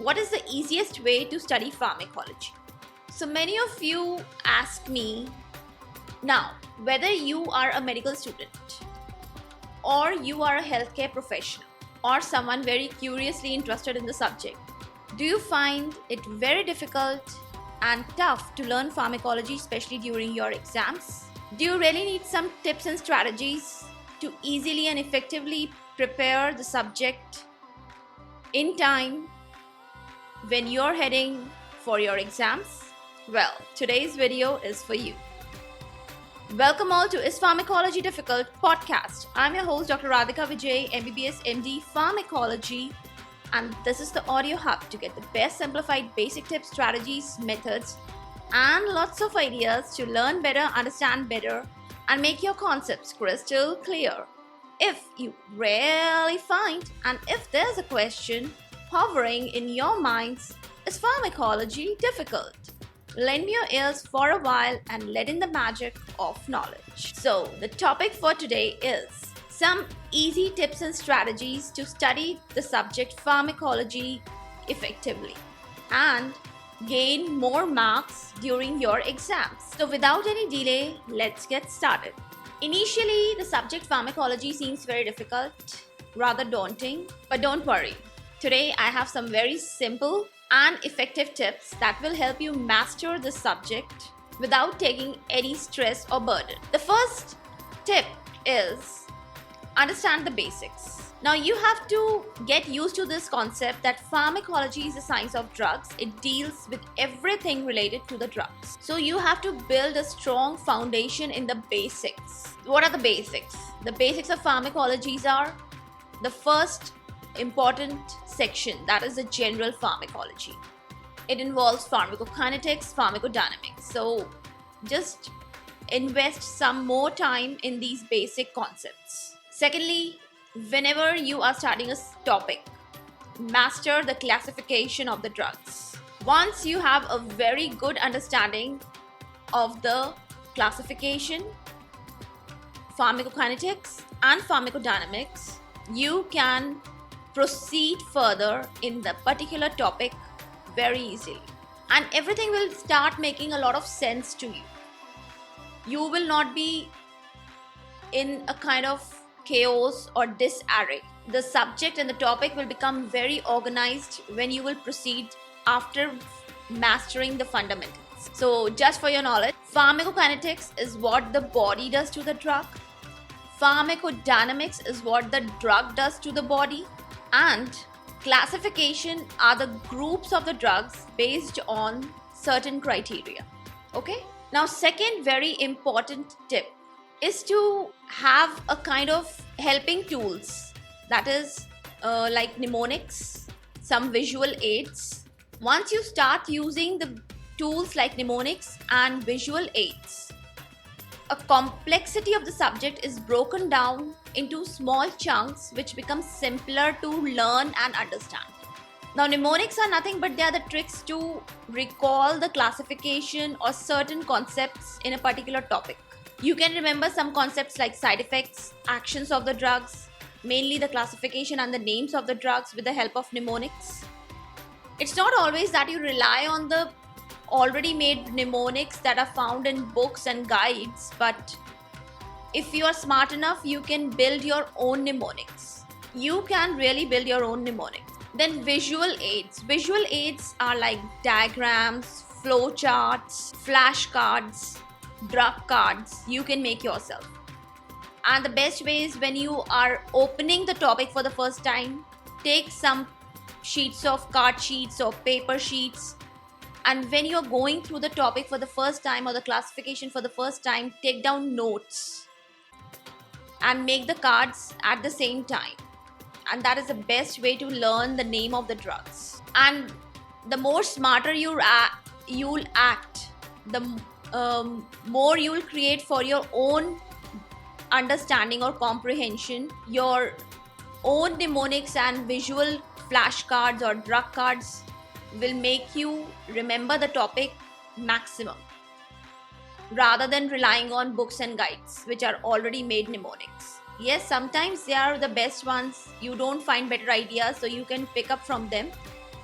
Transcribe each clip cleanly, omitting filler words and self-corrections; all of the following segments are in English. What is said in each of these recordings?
what is the easiest way to study pharmacology? So many of you ask me now whether you are a medical student or you are a healthcare professional or someone very curiously interested in the subject. Do you find it very difficult and tough to learn pharmacology, especially during your exams? Do you really need some tips and strategies to easily and effectively prepare the subject in time when you're heading for your exams? Well, today's video is for you. Welcome all to Is Pharmacology Difficult podcast. I'm your host Dr. Radhika Vijay, MBBS MD Pharmacology, and this is the audio hub to get the best simplified basic tips, strategies, methods, and lots of ideas to learn better, understand better, and make your concepts crystal clear. If you really find, and if there's a question hovering in your minds, is pharmacology difficult? Lend me your ears for a while and let in the magic of knowledge. So, the topic for today is some easy tips and strategies to study the subject pharmacology effectively and gain more marks during your exams. So, without any delay, let's get started. Initially, the subject pharmacology seems very difficult, rather daunting, but don't worry. Today, I have some very simple and effective tips that will help you master the subject without taking any stress or burden. The first tip is understand the basics. Now you have to get used to this concept that pharmacology is the science of drugs. It deals with everything related to the drugs. So you have to build a strong foundation in the basics. What are the basics? The basics of pharmacology are the first important section, that is the general pharmacology. It involves pharmacokinetics, pharmacodynamics. So just invest some more time in these basic concepts. Secondly, whenever you are studying a topic, master the classification of the drugs. Once you have a very good understanding of the classification, pharmacokinetics and pharmacodynamics, you can proceed further in the particular topic very easily, and everything will start making a lot of sense to you. You will not be in a kind of chaos or disarray. The subject and the topic will become very organized when you will proceed after mastering the fundamentals. So just for your knowledge, pharmacokinetics is what the body does to the drug, pharmacodynamics is what the drug does to the body, and classification are the groups of the drugs based on certain criteria. Okay? Now, second very important tip is to have a kind of helping tools, that is like mnemonics, some visual aids. Once you start using the tools like mnemonics and visual aids, a complexity of the subject is broken down into small chunks which become simpler to learn and understand. Now, mnemonics are nothing but they are the tricks to recall the classification or certain concepts in a particular topic. You can remember some concepts like side effects, actions of the drugs, mainly the classification and the names of the drugs with the help of mnemonics. It's not always that you rely on the already made mnemonics that are found in books and guides, but if you are smart enough, you can build your own mnemonics. You can really build your own mnemonics. Then visual aids. Visual aids are like diagrams, flow charts, flashcards, drug cards. You can make yourself. And the best way is when you are opening the topic for the first time, take some sheets of card sheets or paper sheets. And when you're going through the topic for the first time or the classification for the first time, take down notes and make the cards at the same time. And that is the best way to learn the name of the drugs. And the more smarter you'll act, the more you'll create for your own understanding or comprehension, your own mnemonics and visual flashcards or drug cards will make you remember the topic maximum rather than relying on books and guides which are already made mnemonics. Yes, sometimes they are the best ones. You don't find better ideas, so you can pick up from them.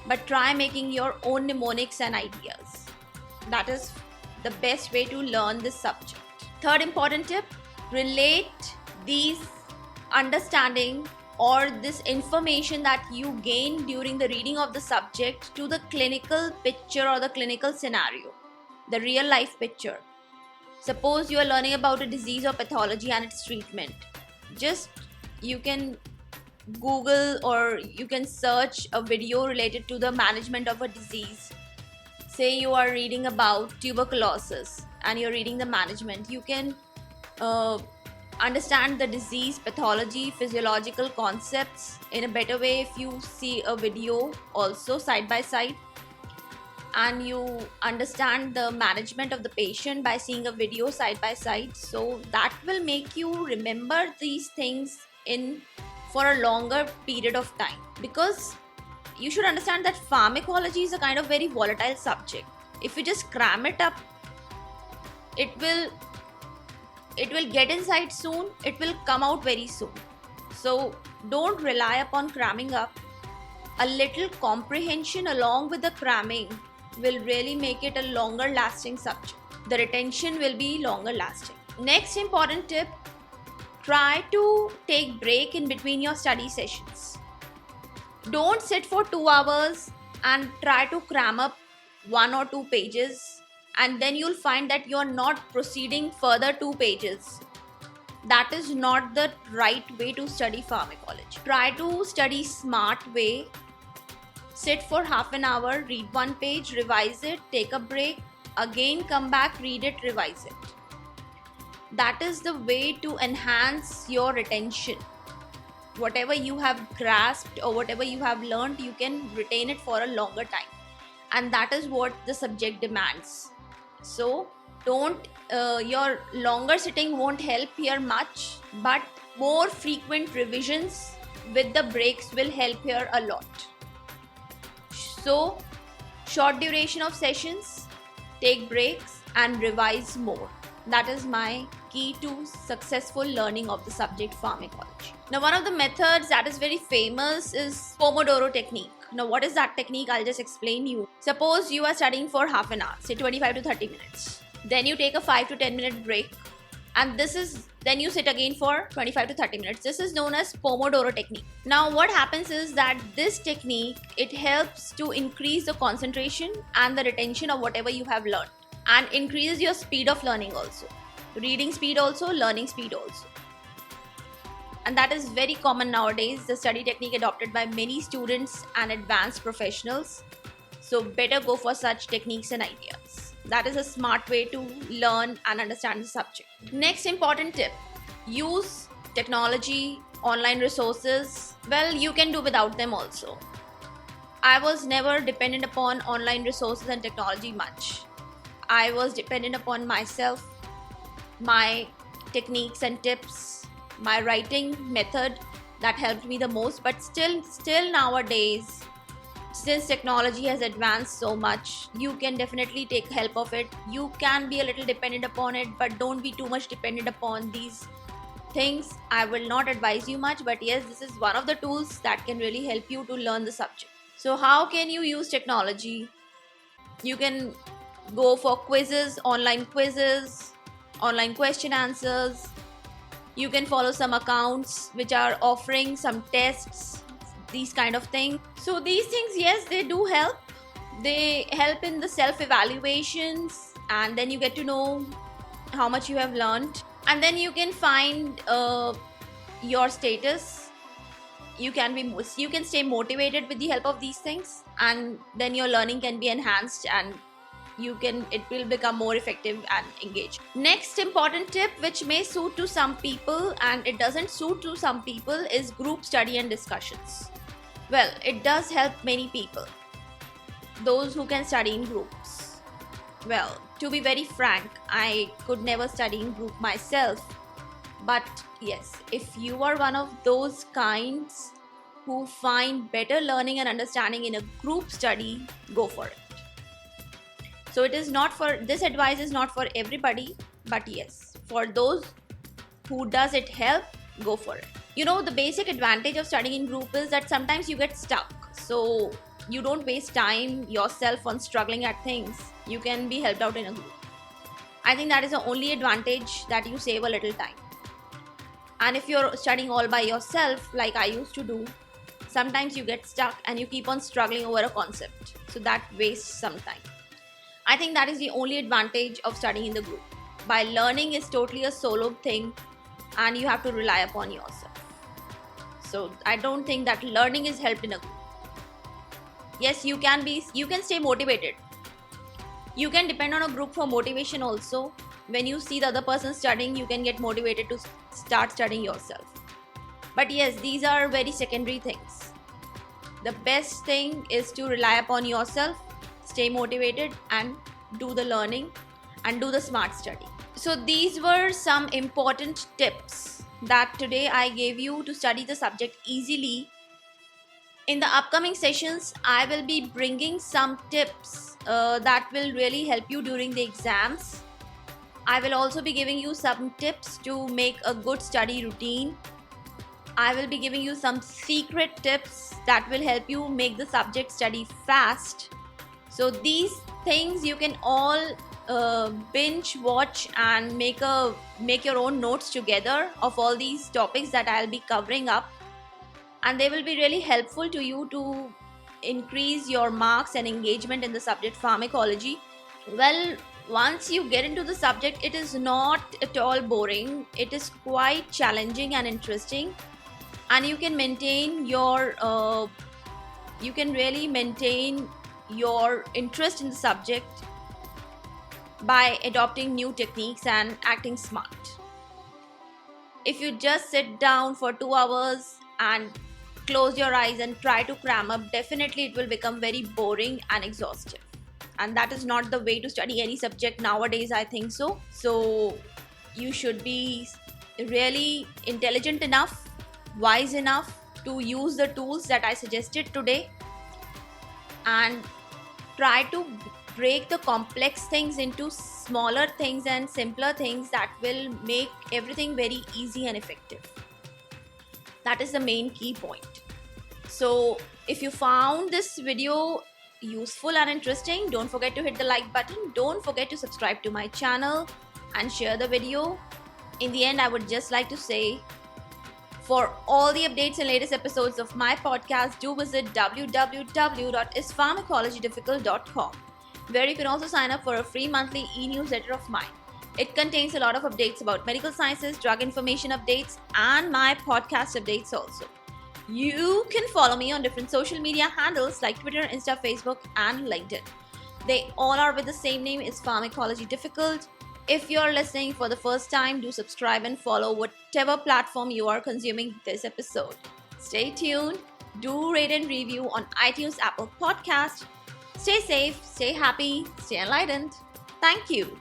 but try making your own mnemonics and ideas. That is the best way to learn this subject. Third important tip, relate these understanding or this information that you gain during the reading of the subject to the clinical picture or the clinical scenario, the real life picture. Suppose you are learning about a disease or pathology and its treatment. Just you can Google or you can search a video related to the management of a disease. Say you are reading about tuberculosis and you're reading the management. You can understand the disease, pathology, physiological concepts in a better way if you see a video also side by side, and you understand the management of the patient by seeing a video side by side. So that will make you remember these things in for a longer period of time, because you should understand that pharmacology is a kind of very volatile subject. If you just cram it up, it will get inside soon, it will come out very soon. So don't rely upon cramming up. A little comprehension along with the cramming will really make it a longer lasting subject. The retention will be longer lasting. Next important tip, try to take break in between your study sessions. Don't sit for 2 hours and try to cram up 1 or 2 pages, and then you'll find that you're not proceeding further 2 pages. That is not the right way to study pharmacology. Try to study smart way. Sit for half an hour, read 1 page, revise it, take a break, again come back, read it, revise it. That is the way to enhance your retention. Whatever you have grasped or whatever you have learned, you can retain it for a longer time. And that is what the subject demands. So don't, your longer sitting won't help here much, but more frequent revisions with the breaks will help here a lot. So short duration of sessions, take breaks and revise more. That is my key to successful learning of the subject pharmacology. Now, one of the methods that is very famous is Pomodoro technique. Now, what is that technique? I'll just explain you. Suppose you are studying for half an hour, say 25 to 30 minutes. Then you take a 5 to 10 minute break, and then you sit again for 25 to 30 minutes. This is known as Pomodoro technique. Now, what happens is that this technique, it helps to increase the concentration and the retention of whatever you have learned, and increases your speed of learning also. Reading speed also, learning speed also. And that is very common nowadays, the study technique adopted by many students and advanced professionals. So better go for such techniques and ideas. That is a smart way to learn and understand the subject. Next important tip, use technology, online resources. Well, you can do without them also. I was never dependent upon online resources and technology much. I was dependent upon myself, my techniques and tips, my writing method that helped me the most. But still nowadays, since technology has advanced so much, you can definitely take help of it. You can be a little dependent upon it, but don't be too much dependent upon these things. I will not advise you much, but yes, this is one of the tools that can really help you to learn the subject. So how can you use technology? You can go for quizzes, online question answers. You can follow some accounts which are offering some tests, these kind of things. So these things, yes, they do help. They help in the self-evaluations, and then you get to know how much you have learned, and then you can find your status. You can stay motivated with the help of these things, and then your learning can be enhanced, and it will become more effective and engaged. Next important tip, which may suit to some people and it doesn't suit to some people, is group study and discussions. Well, it does help many people, those who can study in groups. Well, to be very frank, I could never study in group myself, but yes, if you are one of those kinds who find better learning and understanding in a group study, go for it. So this advice is not for everybody, but yes, for those who does it help, go for it. You know, the basic advantage of studying in group is that sometimes you get stuck. So you don't waste time yourself on struggling at things. You can be helped out in a group. I think that is the only advantage, that you save a little time. And if you're studying all by yourself, like I used to do, sometimes you get stuck and you keep on struggling over a concept. So that wastes some time. I think that is the only advantage of studying in the group. By learning is totally a solo thing and you have to rely upon yourself. So I don't think that learning is helped in a group. Yes, you can stay motivated. You can depend on a group for motivation also. When you see the other person studying, you can get motivated to start studying yourself. But yes, these are very secondary things. The best thing is to rely upon yourself, stay motivated and do the learning and do the smart study. So these were some important tips that today I gave you to study the subject easily. In the upcoming sessions, I will be bringing some tips that will really help you during the exams. I will also be giving you some tips to make a good study routine. I will be giving you some secret tips that will help you make the subject study fast. So these things you can all binge watch and make your own notes together of all these topics that I'll be covering up, and they will be really helpful to you to increase your marks and engagement in the subject pharmacology. Well, once you get into the subject, it is not at all boring. It is quite challenging and interesting, and you can maintain your you can really maintain your interest in the subject by adopting new techniques and acting smart. If you just sit down for 2 hours and close your eyes and try to cram up, definitely it will become very boring and exhaustive. And that is not the way to study any subject nowadays, I think so. So you should be really intelligent enough, wise enough to use the tools that I suggested today and try to break the complex things into smaller things and simpler things that will make everything very easy and effective. That is the main key point. So if you found this video useful and interesting, don't forget to hit the like button. Don't forget to subscribe to my channel and share the video. In the end, I would just like to say, for all the updates and latest episodes of my podcast, do visit www.ispharmacologydifficult.com, where you can also sign up for a free monthly e-newsletter of mine. It contains a lot of updates about medical sciences, drug information updates, and my podcast updates also. You can follow me on different social media handles like Twitter, Insta, Facebook, and LinkedIn. They all are with the same name, is Pharmacology Difficult. If you're listening for the first time, do subscribe and follow whatever platform you are consuming this episode. Stay tuned. Do rate and review on iTunes, Apple Podcast. Stay safe, stay happy, stay enlightened. Thank you.